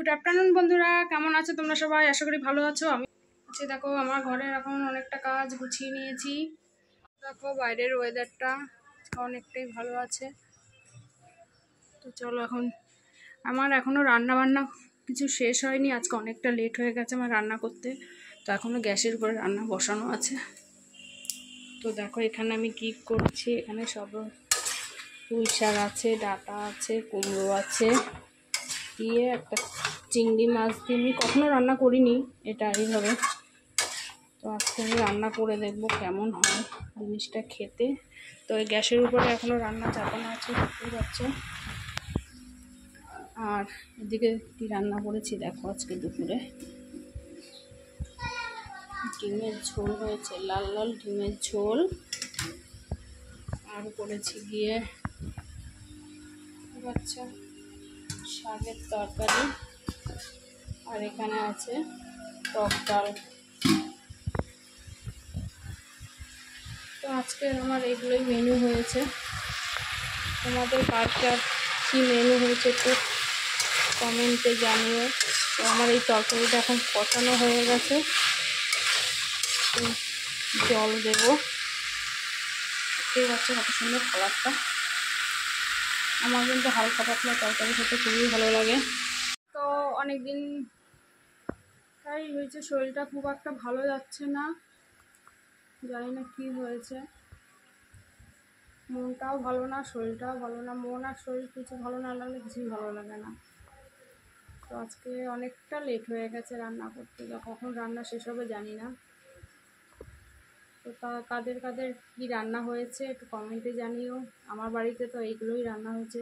Good afternoon বন্ধুরা, কেমন আছো তোমরা সবাই? আশা করি ভালো আছো। আমি আছি। দেখো আমার ঘরের এখন অনেকটা কাজ গুছিয়ে নিয়েছি। দেখো বাইরের ওয়েদারটা অনেকটাই ভালো আছে। তো চলো, এখন আমার এখনও রান্না বান্না কিছু শেষ হয়নি। আজকে অনেকটা লেট হয়ে গেছে আমার রান্না করতে। তো এখনও গ্যাসের উপরে রান্না বসানো আছে। তো দেখো এখানে আমি কি করছি। এখানে সব পুঁই শাক আছে, ডাঁটা আছে, কুমড়ো আছে, দিয়ে একটা চিংড়ি মাছ দিয়ে আমি কখনো রান্না করিনি এটা এইভাবে। তো আজকে আমি রান্না করে দেখবো কেমন হয় জিনিসটা খেতে। তো এই গ্যাসের উপরে এখনো রান্না চাপানো আছে, দেখতেই পাচ্ছ। আর এদিকে কি রান্না করেছি দেখো, আজকে দুপুরে ডিমের ঝোল হয়েছে, লাল লাল ডিমের ঝোল। আর করেছি গিয়ে বাচ্চা শাকের তরকারি। আর এখানে আছে টক ডাল। তো আজকে আমার এইগুলোই মেনু হয়েছে। তোমাদের কার কার কী মেনু হয়েছে একটু কমেন্টে জানিও। তো আমার এই তরকারিটা এখন কষানো হয়ে গেছে, জল দেবো। দেখতেই পাচ্ছ কত সুন্দর কালারটা। আমার কিন্তু হালকা পাতলা তরকারি খেতে খুবই ভালো লাগে। তো অনেক দিন তাই হয়েছে, শরীরটা খুব একটা ভালো যাচ্ছে না, জানি না কি হয়েছে। মনটাও ভালো না, শরীরটাও ভালো না। মন আর শরীর কিছু ভালো না লাগলে কিছুই ভালো লাগে না। তো আজকে অনেকটা লেট হয়ে গেছে রান্না করতে, কখন রান্না শেষ হবে জানি না। তো কাদের কাদের কী রান্না হয়েছে একটু কমেন্টে জানিও। আমার বাড়িতে তো এইগুলোই রান্না হয়েছে।